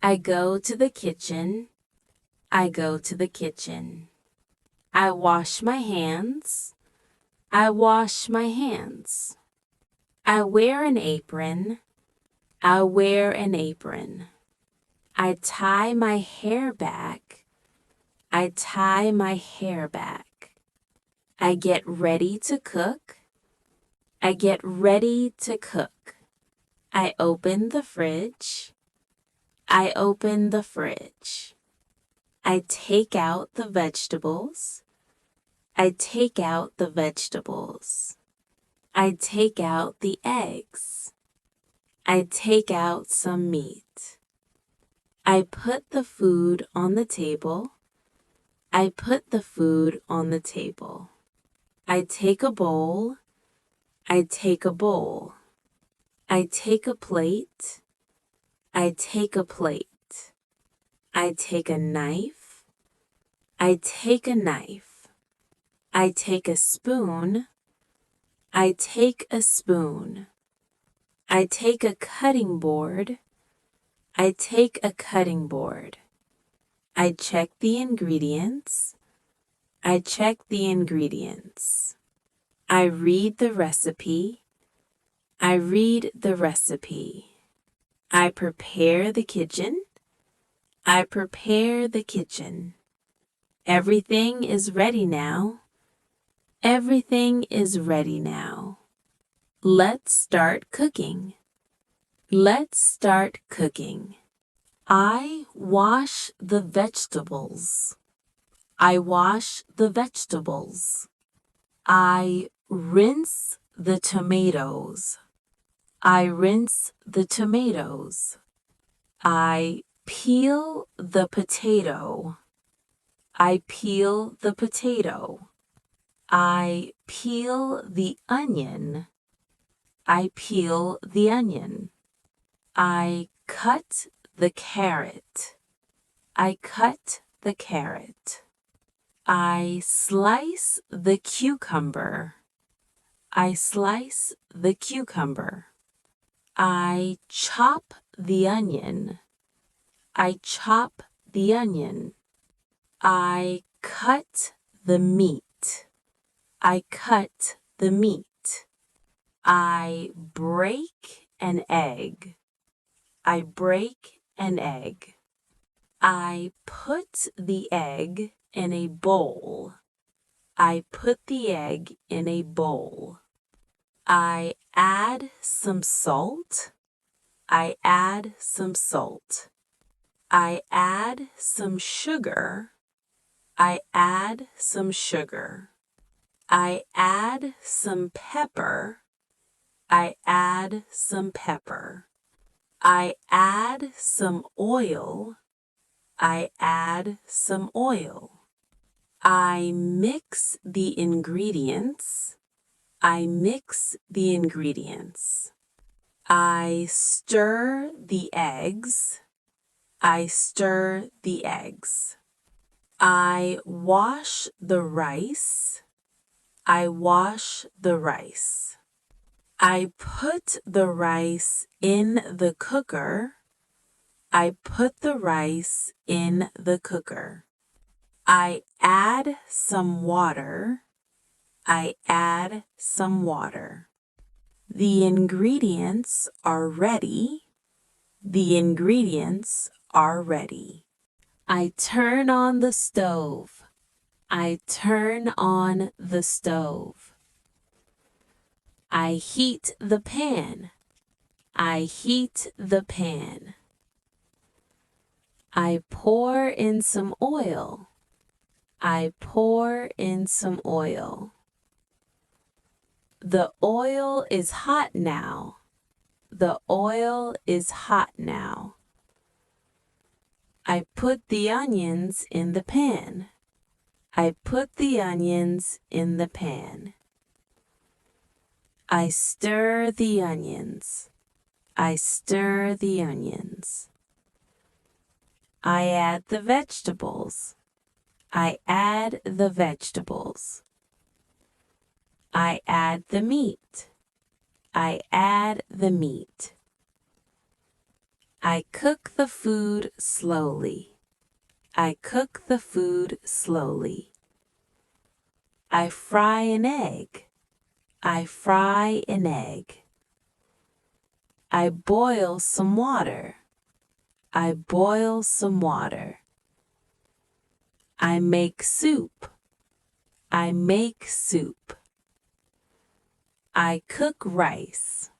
I go to the kitchen. I go to the kitchen. I wash my hands. I wash my hands. I wear an apron. I wear an apron. I tie my hair back. I tie my hair back. I get ready to cook. I get ready to cook. I open the fridge. I open the fridge. I take out the vegetables. I take out the vegetables. I take out the eggs. I take out some meat. I put the food on the table. I put the food on the table. I take a bowl. I take a bowl. I take a plate. I take a plate. I take a knife. I take a knife. I take a spoon. I take a spoon. I take a cutting board. I take a cutting board. I check the ingredients. I check the ingredients. I read the recipe. I read the recipe. I prepare the kitchen. I prepare the kitchen. Everything is ready now. Everything is ready now. Let's start cooking. Let's start cooking. I wash the vegetables. I wash the vegetables. I rinse the tomatoes. I rinse the tomatoes. I peel the potato. I peel the potato. I peel the onion. I peel the onion. I cut the carrot. I cut the carrot. I slice the cucumber. I slice the cucumber. I chop the onion. I chop the onion. I cut the meat. I cut the meat. I break an egg. I break an egg. I put the egg in a bowl. I put the egg in a bowl. I add some salt. I add some salt. I add some sugar. I add some sugar. I add some pepper. I add some pepper. I add some oil. I add some oil. I mix the ingredients. I mix the ingredients. I stir the eggs. I stir the eggs. I wash the rice. I wash the rice. I put the rice in the cooker. I put the rice in the cooker. I add some water. I add some water. The ingredients are ready. The ingredients are ready. I turn on the stove. I turn on the stove. I heat the pan. I heat the pan. I pour in some oil. I pour in some oil. The oil is hot now. The oil is hot now. I put the onions in the pan. I put the onions in the pan. I stir the onions. I stir the onions. I add the vegetables. I add the vegetables. I add the meat. I add the meat. I cook the food slowly. I cook the food slowly. I fry an egg. I fry an egg. I boil some water. I boil some water. I make soup. I make soup. I cook rice.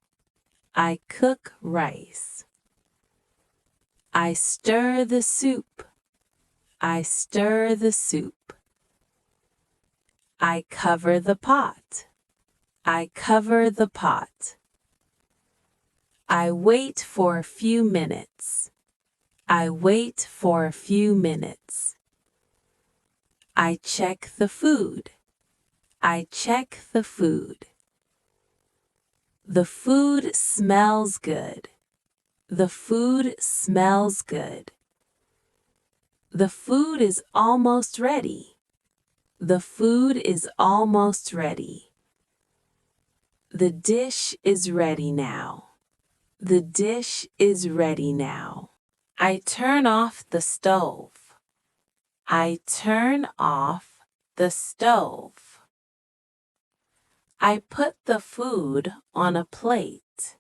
I cook rice. I stir the soup. I stir the soup. I cover the pot. I cover the pot. I wait for a few minutes. I wait for a few minutes. I check the food. I check the food. The food smells good. The food smells good. The food is almost ready. The food is almost ready. The dish is ready now. The dish is ready now. I turn off the stove. I turn off the stove. I put the food on a plate.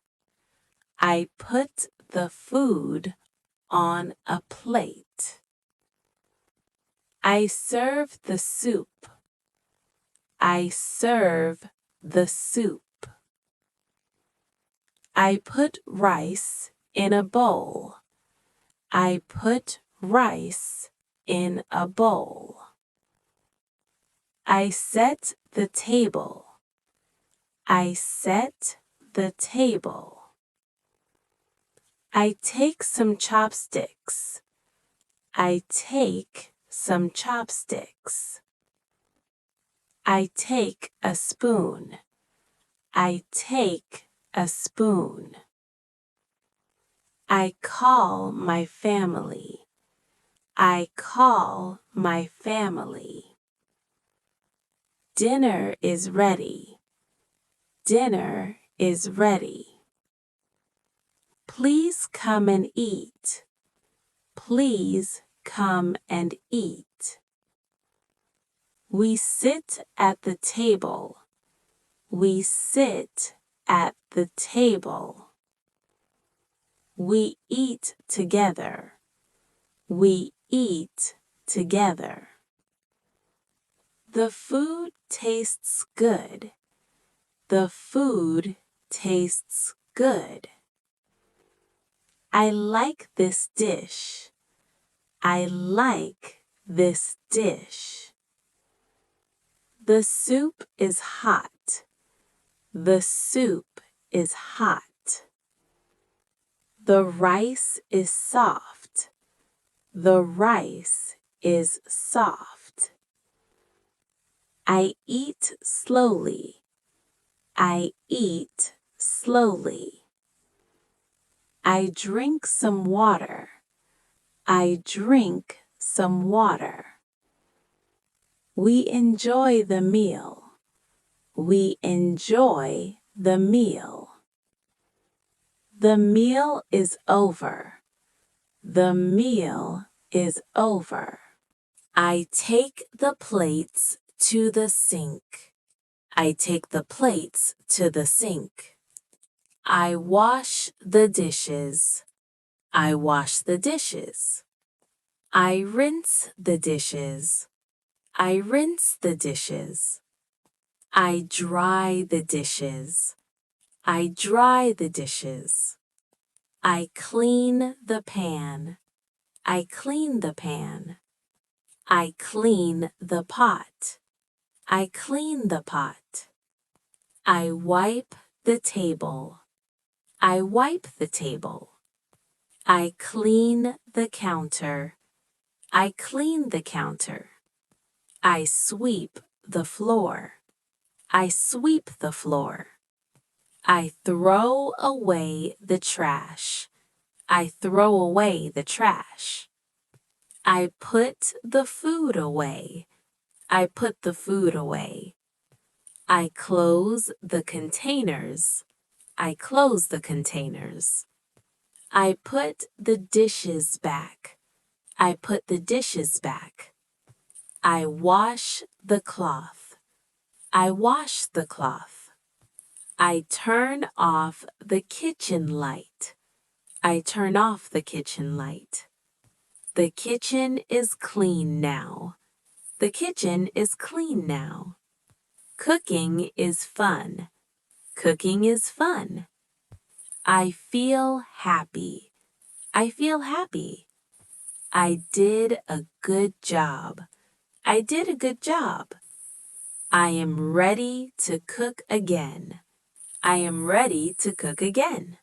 I put the food on a plate. I serve the soup. I serve the soup. I put rice in a bowl. I put rice in a bowl. I set the table. I set the table. I take some chopsticks. I take some chopsticks. I take a spoon. I take a spoon. I call my family. I call my family. Dinner is ready. Dinner is ready. Please come and eat. Please come and eat. We sit at the table. We sit at the table. We eat together. We eat together. The food tastes good. The food tastes good. I like this dish. I like this dish. The soup is hot. The soup is hot. The rice is soft. The rice is soft. I eat slowly. I eat slowly. I drink some water. I drink some water. We enjoy the meal. We enjoy the meal. The meal is over. The meal is over. I take the plates to the sink. I take the plates to the sink. I wash the dishes. I wash the dishes. I rinse the dishes. I rinse the dishes. I dry the dishes. I dry the dishes. I clean the pan. I clean the pan. I clean the pot. I clean the pot. I wipe the table. I wipe the table. I clean the counter. I clean the counter. I sweep the floor. I sweep the floor. I throw away the trash. I throw away the trash. I put the food away. I put the food away. I close the containers. I close the containers. I put the dishes back. I put the dishes back. I wash the cloth. I wash the cloth. I turn off the kitchen light. I turn off the kitchen light. The kitchen is clean now. The kitchen is clean now. Cooking is fun. Cooking is fun. I feel happy. I feel happy. I did a good job. I did a good job. I am ready to cook again. I am ready to cook again.